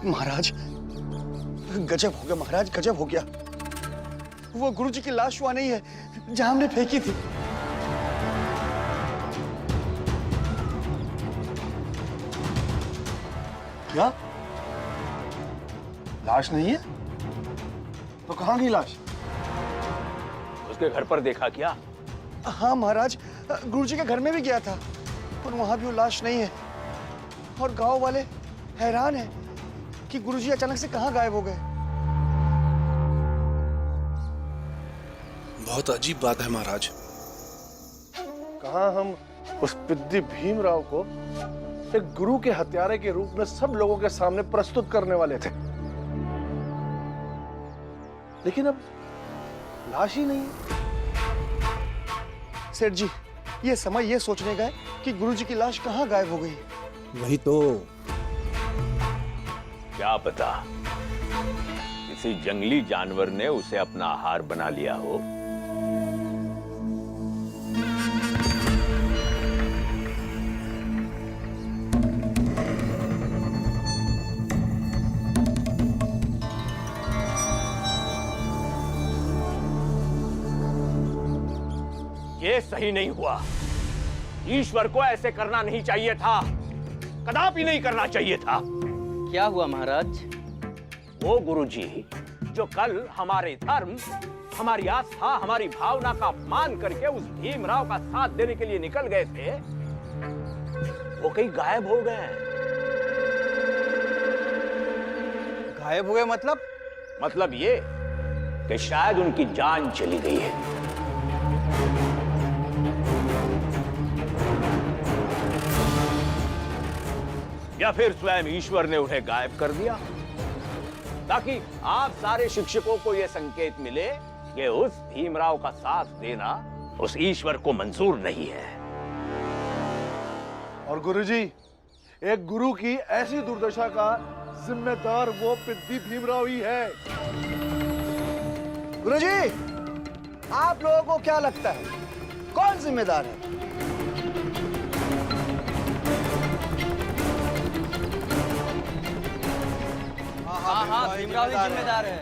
महाराज, गजब हो गया महाराज, गजब हो गया। वो गुरुजी की लाश वहां नहीं है जहां हमने फेंकी थी। क्या? लाश नहीं है? तो कहाँ गई लाश? उसके घर पर देखा क्या? हाँ महाराज, गुरुजी के घर में भी गया था, पर वहां भी वो लाश नहीं है। और गांव वाले हैरान हैं कि गुरुजी अचानक से कहाँ गायब हो गए। बहुत अजीब बात है महाराज। कहाँ हम उस पिद्दी भीमराव को एक गुरु के हत्यारे के रूप में सब लोगों के सामने प्रस्तुत करने वाले थे, लेकिन अब लाश ही नहीं है। सेठ जी, ये समय ये सोचने गए कि गुरुजी की लाश कहाँ गायब हो गई। वही तो। क्या पता किसी जंगली जानवर ने उसे अपना आहार बना लिया हो। ये सही नहीं हुआ। ईश्वर को ऐसे करना नहीं चाहिए था, कदापि नहीं करना चाहिए था। क्या हुआ महाराज? वो गुरुजी जो कल हमारे धर्म, हमारी आस्था, हमारी भावना का अपमान करके उस भीमराव का साथ देने के लिए निकल गए थे, वो कहीं गायब हो गए। गायब हुए मतलब? मतलब ये कि शायद उनकी जान चली गई है। या फिर स्वयं ईश्वर ने उन्हें गायब कर दिया, ताकि आप सारे शिक्षकों को यह संकेत मिले कि उस भीमराव का साथ देना उस ईश्वर को मंजूर नहीं है। और गुरुजी, एक गुरु की ऐसी दुर्दशा का जिम्मेदार वो पिद्दी भीमराव ही है। गुरुजी, आप लोगों को क्या लगता है कौन जिम्मेदार है? हाँ, भीमराव ही जिम्मेदार है।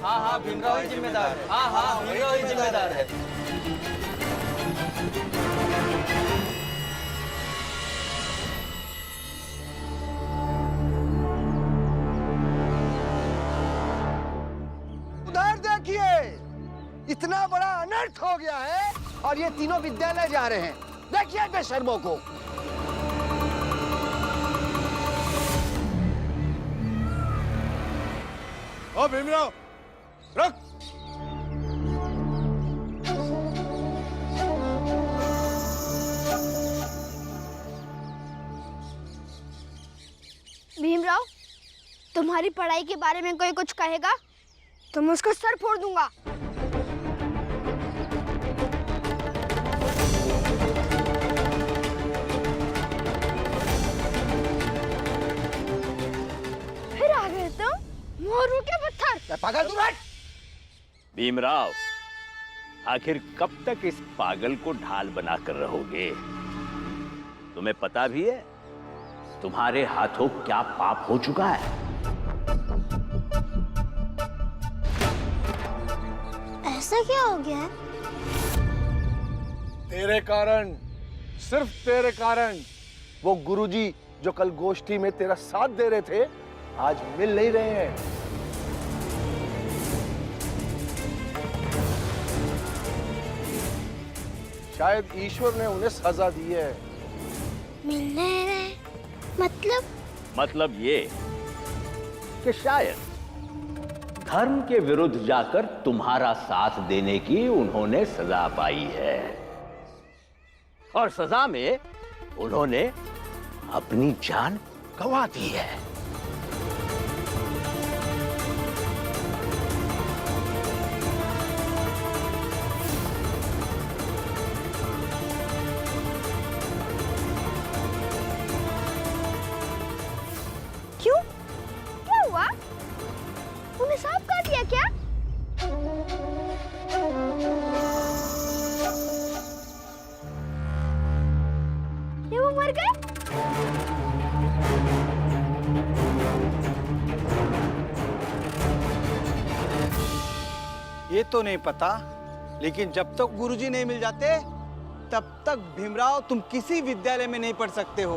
हाँ, भीमराव ही जिम्मेदार है। हाँ, भीमराव ही जिम्मेदार है। उधर देखिए, इतना बड़ा अनर्थ हो गया है और ये तीनों विद्यालय जा रहे हैं। देखिए बेशर्मों को। ओ भीमराव, रख। भीमराव, तुम्हारी पढ़ाई के बारे में कोई कुछ कहेगा तो मैं उसका सर फोड़ दूंगा। फिर आ गए तुम, मोरू के पत्थर। पागल तू बैठ। भीमराव, आखिर कब तक इस पागल को ढाल बनाकर रहोगे? तुम्हें पता भी है तुम्हारे हाथों क्या पाप हो चुका है? ऐसा क्या हो गया है? तेरे कारण, सिर्फ तेरे कारण वो गुरुजी जो कल गोष्ठी में तेरा साथ दे रहे थे, आज मिल नहीं रहे हैं। शायद ईश्वर ने उन्हें सजा दी है। मिल नहीं रहे मतलब ये कि शायद धर्म के विरुद्ध जाकर तुम्हारा साथ देने की उन्होंने सजा पाई है, और सजा में उन्होंने अपनी जान गंवा दी है। क्यों? क्या हुआ? उन्हें सांप काट लिया क्या? ये वो मर गए? ये तो नहीं पता, लेकिन जब तक गुरुजी नहीं मिल जाते तब तक भीमराव तुम किसी विद्यालय में नहीं पढ़ सकते हो।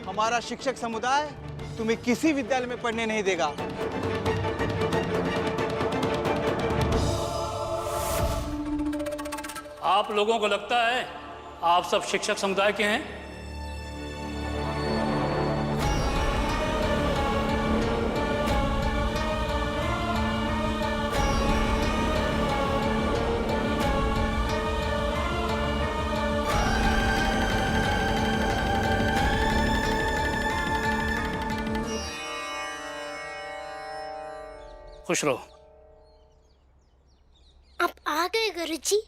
हमारा शिक्षक समुदाय तुम्हें किसी विद्यालय में पढ़ने नहीं देगा। आप लोगों को लगता है आप सब शिक्षक समुदाय के हैं? खुश रहो। आप आ गए गुरुजी।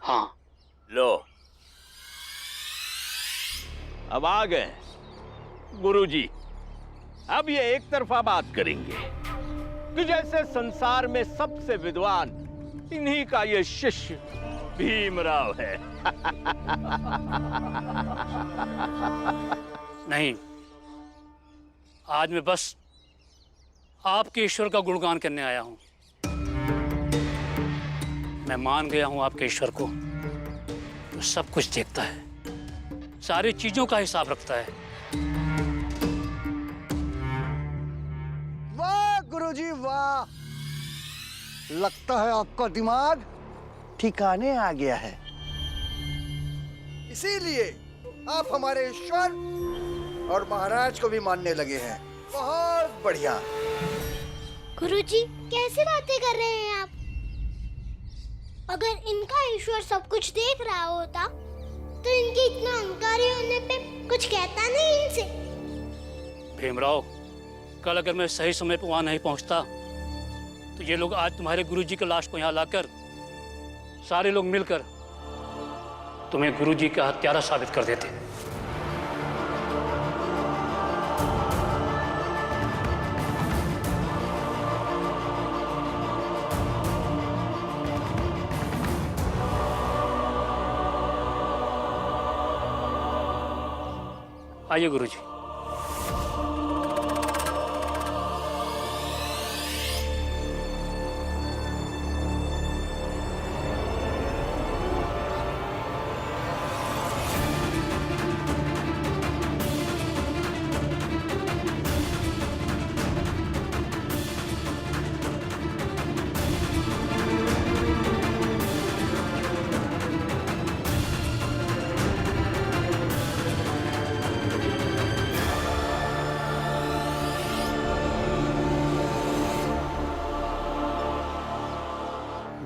हाँ, लो, अब आ गए गुरुजी। अब ये एक तरफा बात करेंगे कि जैसे संसार में सबसे विद्वान इन्हीं का ये शिष्य भीमराव है। नहीं, आज मैं बस आपके ईश्वर का गुणगान करने आया हूं। मैं मान गया हूं आपके ईश्वर को, जो सब कुछ देखता है, सारी चीजों का हिसाब रखता है। वाह गुरुजी वाह, लगता है आपका दिमाग ठिकाने आ गया है। इसीलिए आप हमारे ईश्वर और महाराज को भी मानने लगे हैं। बहुत बढ़िया। गुरुजी कैसे बातें कर रहे हैं आप? अगर इनका ईश्वर सब कुछ देख रहा होता तो इनके इतना अहंकारी होने पे कुछ कहता नहीं इनसे। भीमराव, कल अगर मैं सही समय पर वहां नहीं पहुंचता तो ये लोग आज तुम्हारे गुरुजी की लाश को यहाँ लाकर सारे लोग मिलकर तुम्हें गुरुजी का हत्यारा साबित कर देते। आइए गुरुजी।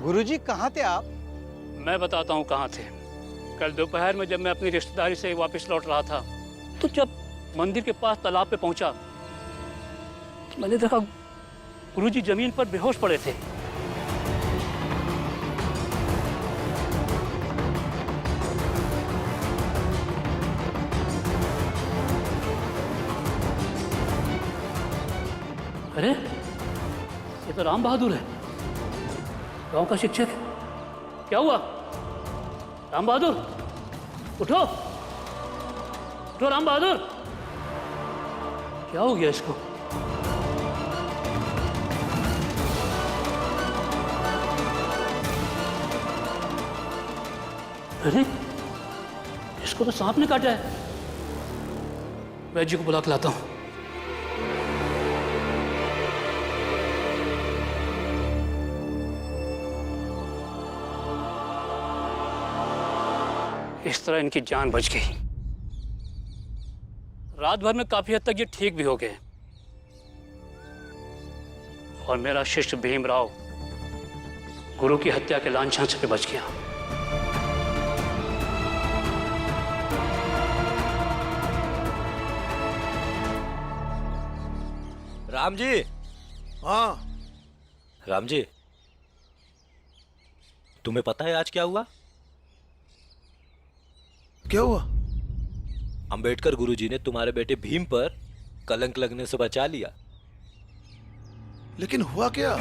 गुरुजी कहाँ थे आप? मैं बताता हूँ कहाँ थे। कल दोपहर में जब मैं अपनी रिश्तेदारी से वापस लौट रहा था तो जब मंदिर के पास तालाब पे पहुंचा तो मैंने देखा गुरुजी जमीन पर बेहोश पड़े थे। अरे, ये तो राम बहादुर है, गांव का शिक्षक। क्या हुआ राम बहादुर? उठो उठो राम बहादुर, क्या हो गया इसको? अरे, इसको तो सांप ने काटा है। वैद्य को बुला के लाता हूं। इस तरह इनकी जान बच गई। रात भर में काफी हद तक ये ठीक भी हो गए और मेरा शिष्य भीमराव गुरु की हत्या के लांछन से बच गया। राम जी। हाँ। राम जी, तुम्हें पता है आज क्या हुआ? क्या हुआ? अंबेडकर गुरुजी ने तुम्हारे बेटे भीम पर कलंक लगने से बचा लिया। लेकिन हुआ क्या?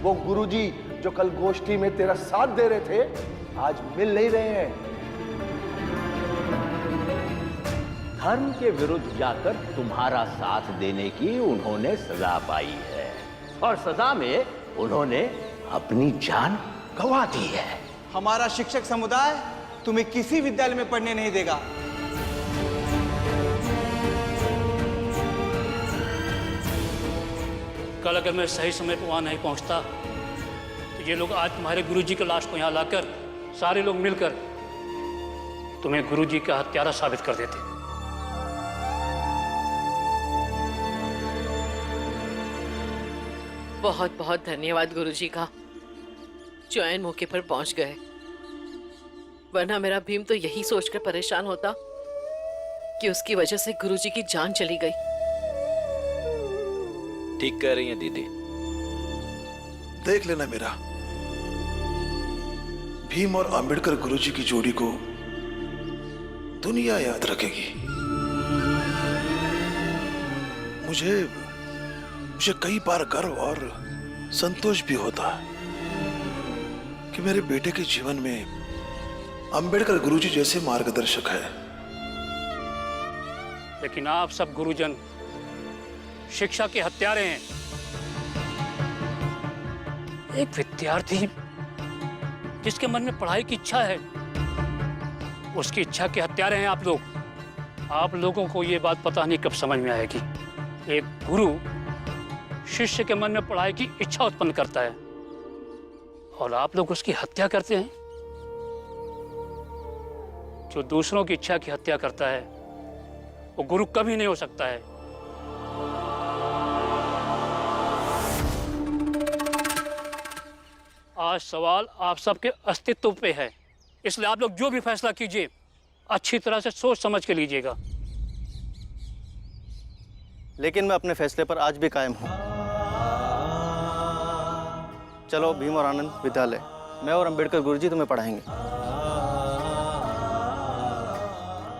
वो गुरुजी जो कल गोष्ठी में तेरा साथ दे रहे थे आज मिल नहीं रहे हैं। धर्म के विरुद्ध जाकर तुम्हारा साथ देने की उन्होंने सजा पाई है और सजा में उन्होंने अपनी जान गंवा दी है। हमारा शिक्षक समुदाय तुम्हें किसी विद्यालय में पढ़ने नहीं देगा। कल अगर मैं सही समय पर वहां नहीं पहुंचता तो ये लोग आज तुम्हारे गुरुजी की लाश को यहां लाकर सारे लोग मिलकर तुम्हें गुरुजी का हत्यारा साबित कर देते। बहुत बहुत धन्यवाद गुरुजी का, जो ऐन मौके पर पहुंच गए, वरना मेरा भीम तो यही सोचकर परेशान होता कि उसकी वजह से गुरुजी की जान चली गई। ठीक कह रही हैं दीदी। देख लेना मेरा, भीम और अंबेडकर गुरुजी की जोड़ी को दुनिया याद रखेगी। मुझे कई बार गर्व और संतोष भी होता है कि मेरे बेटे के जीवन में अंबेडकर गुरुजी जैसे मार्गदर्शक है। लेकिन आप सब गुरुजन शिक्षा के हत्यारे हैं। एक विद्यार्थी जिसके मन में पढ़ाई की इच्छा है, उसकी इच्छा के हत्यारे हैं आप लोग। आप लोगों को ये बात पता नहीं कब समझ में आएगी। एक गुरु शिष्य के मन में पढ़ाई की इच्छा उत्पन्न करता है और आप लोग उसकी हत्या करते हैं। जो दूसरों की इच्छा की हत्या करता है वो गुरु कभी नहीं हो सकता है। आज सवाल आप सबके अस्तित्व पे है, इसलिए आप लोग जो भी फैसला कीजिए अच्छी तरह से सोच समझ के लीजिएगा। लेकिन मैं अपने फैसले पर आज भी कायम हूँ। चलो भीम और आनंद विद्यालय, मैं और अंबेडकर गुरुजी तुम्हें पढ़ाएंगे।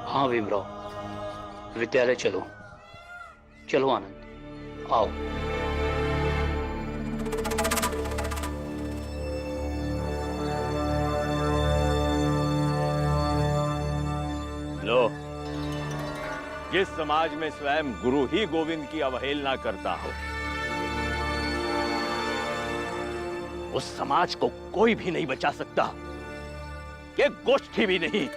हाँ भीमराव, विद्यालय चलो। चलो आनंद, आओ। लो, जिस समाज में स्वयं गुरु ही गोविंद की अवहेलना करता हो, उस समाज को कोई भी नहीं बचा सकता, ये गोष्ठी भी नहीं।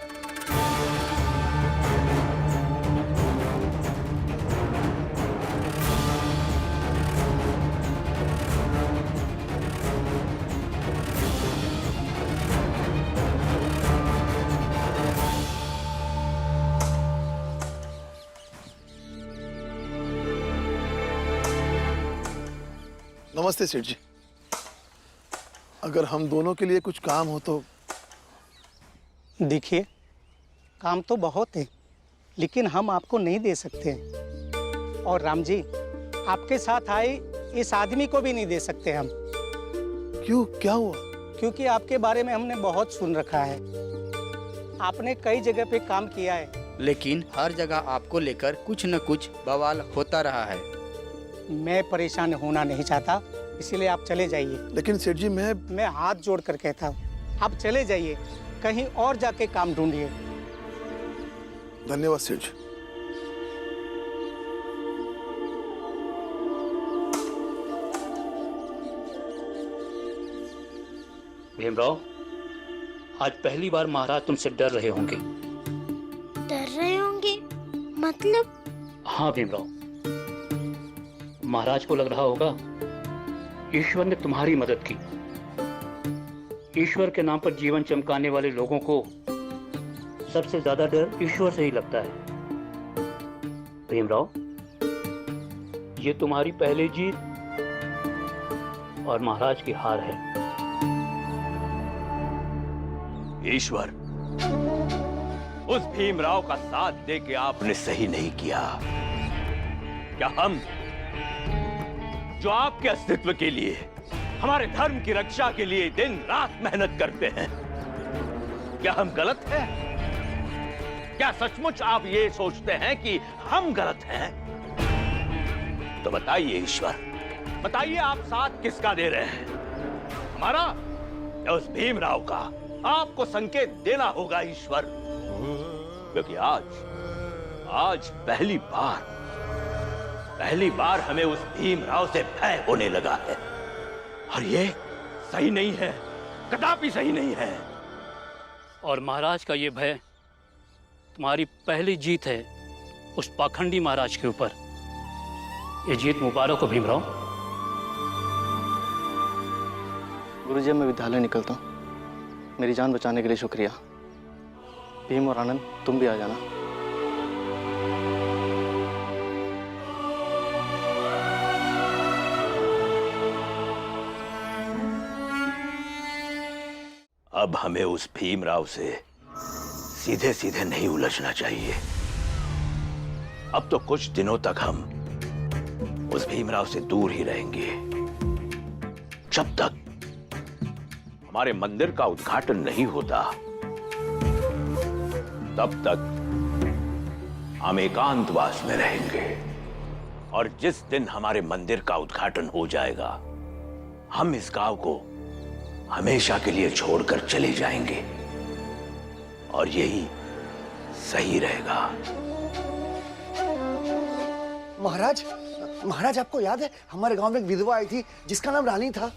नमस्ते सेठ जी, अगर हम दोनों के लिए कुछ काम हो तो। देखिए, काम तो बहुत है लेकिन हम आपको नहीं दे सकते और राम जी, आपके साथ आए इस आदमी को भी नहीं दे सकते हम। क्यों, क्या हुआ? क्योंकि आपके बारे में हमने बहुत सुन रखा है। आपने कई जगह पे काम किया है, लेकिन हर जगह आपको लेकर कुछ न कुछ बवाल होता रहा है। मैं परेशान होना नहीं चाहता, इसलिए आप चले जाइए। लेकिन सेठ जी, मैं हाथ जोड़कर कहता हूँ, आप चले जाइए, कहीं और जाके काम ढूंढिए। धन्यवाद सेठ जी। भीमराव, आज पहली बार महाराज तुमसे डर रहे होंगे। डर रहे होंगे मतलब? हाँ भीमराव, महाराज को लग रहा होगा ईश्वर ने तुम्हारी मदद की। ईश्वर के नाम पर जीवन चमकाने वाले लोगों को सबसे ज्यादा डर ईश्वर से ही लगता है। भीमराव, ये तुम्हारी पहली जीत और महाराज की हार है। ईश्वर, उस भीमराव का साथ दे के आपने सही नहीं किया। क्या हम जो आपके अस्तित्व के लिए, हमारे धर्म की रक्षा के लिए दिन रात मेहनत करते हैं, क्या हम गलत हैं? क्या सचमुच आप ये सोचते हैं कि हम गलत हैं? तो बताइए ईश्वर, बताइए आप साथ किसका दे रहे हैं, हमारा या उस भीमराव का? आपको संकेत देना होगा ईश्वर, क्योंकि आज पहली बार हमें उस भीमराव से भय होने लगा है, और ये सही नहीं है, कदापि सही नहीं है। और महाराज का ये भय तुम्हारी पहली जीत है उस पाखंडी महाराज के ऊपर। ये जीत मुबारक हो भीमराव। गुरुजी, मैं विद्यालय निकलता हूँ। मेरी जान बचाने के लिए शुक्रिया। भीम और आनंद, तुम भी आ जाना। अब हमें उस भीमराव से सीधे सीधे नहीं उलझना चाहिए। अब तो कुछ दिनों तक हम उस भीमराव से दूर ही रहेंगे, जब तक हमारे मंदिर का उद्घाटन नहीं होता। तब तक हम एकांतवास में रहेंगे, और जिस दिन हमारे मंदिर का उद्घाटन हो जाएगा, हम इस गांव को हमेशा के लिए छोड़कर चले जाएंगे, और यही सही रहेगा। महाराज, महाराज आपको याद है हमारे गांव में एक विधवा आई थी जिसका नाम रानी था।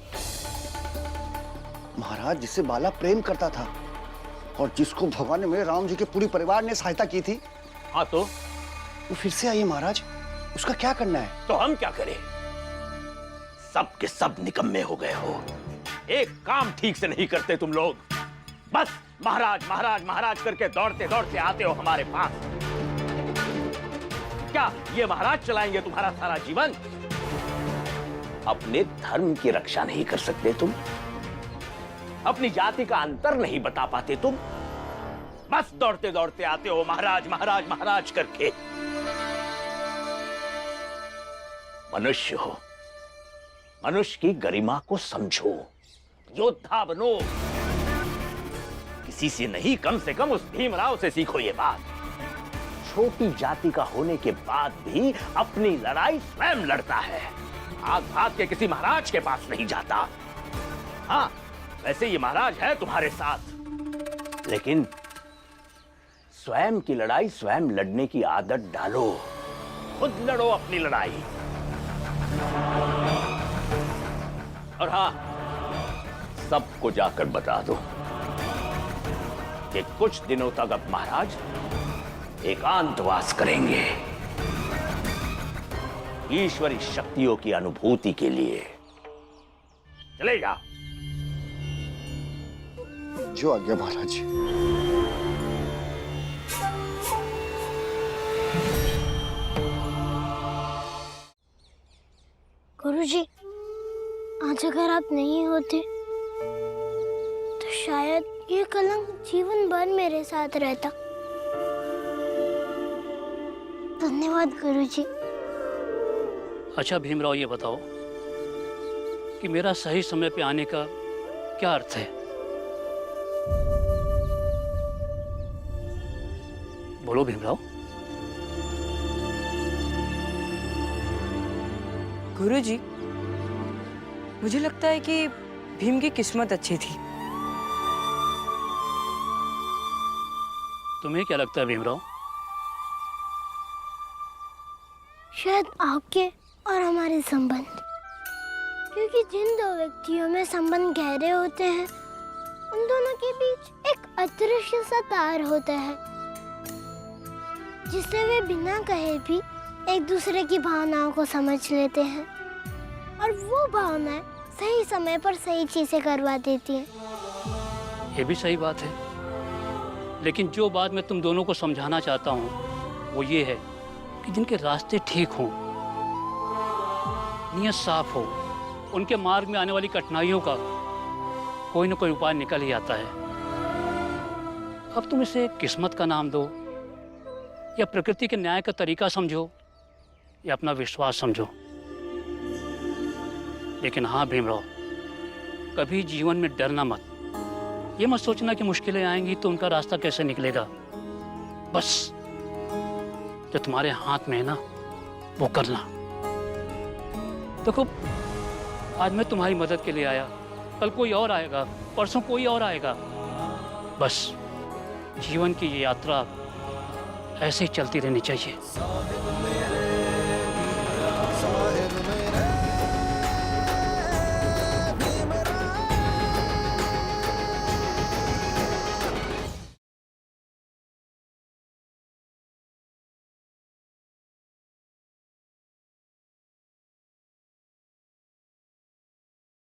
महाराज, जिससे बाला प्रेम करता था और जिसको भगवान ने मेरे राम जी के पूरे परिवार ने सहायता की थी। हाँ, तो वो फिर से आई है महाराज, उसका क्या करना है? तो हम क्या करें? सब के सब निकम्मे हो गए हो, एक काम ठीक से नहीं करते तुम लोग। बस महाराज महाराज महाराज करके दौड़ते दौड़ते आते हो हमारे पास। क्या ये महाराज चलाएंगे तुम्हारा सारा जीवन? अपने धर्म की रक्षा नहीं कर सकते तुम? अपनी जाति का अंतर नहीं बता पाते तुम? बस दौड़ते दौड़ते आते हो महाराज महाराज महाराज करके। मनुष्य हो, मनुष्य की गरिमा को समझो, योद्धा बनो। किसी से नहीं, कम से कम उस भीमराव से सीखो ये बात। छोटी जाति का होने के बाद भी अपनी लड़ाई स्वयं लड़ता है, भाग भाग के किसी महाराज के पास नहीं जाता। हाँ, वैसे ये महाराज है तुम्हारे साथ, लेकिन स्वयं की लड़ाई स्वयं लड़ने की आदत डालो। खुद लड़ो अपनी लड़ाई। और हाँ, सबको जाकर बता दो कि कुछ दिनों तक अब महाराज एकांतवास करेंगे, ईश्वरी शक्तियों की अनुभूति के लिए। चले जाओ। जो आज्ञा महाराज। गुरुजी, आज अगर आप नहीं होते तो शायद ये कलंक जीवन भर मेरे साथ रहता। धन्यवाद गुरुजी। अच्छा भीमराव, ये बताओ कि मेरा सही समय पे आने का क्या अर्थ है? बोलो भीमराव। गुरुजी, मुझे लगता है कि भीम की किस्मत अच्छी थी। तुम्हें क्या लगता है भीमराव? शायद आपके और हमारे संबंध, क्योंकि जिन दो व्यक्तियों में संबंध गहरे होते हैं, उन दोनों के बीच एक अदृश्य सा तार होता है, जिससे वे बिना कहे भी एक दूसरे की भावनाओं को समझ लेते हैं, और वो भावनाएं सही समय पर सही चीजें करवा देती हैं। ये भी सही बात है, लेकिन जो बात मैं तुम दोनों को समझाना चाहता हूँ वो ये है कि जिनके रास्ते ठीक हों, नियत साफ हो, उनके मार्ग में आने वाली कठिनाइयों का कोई ना कोई उपाय निकल ही आता है। अब तुम इसे किस्मत का नाम दो, या प्रकृति के न्याय का तरीका समझो, या अपना विश्वास समझो, लेकिन हाँ भीमराव, कभी जीवन में डरना मत। ये मत सोचना कि मुश्किलें आएंगी तो उनका रास्ता कैसे निकलेगा। बस जो तुम्हारे हाथ में है ना, वो करना। देखो, आज मैं तुम्हारी मदद के लिए आया, कल कोई और आएगा, परसों कोई और आएगा। बस जीवन की ये यात्रा ऐसे ही चलती रहनी चाहिए।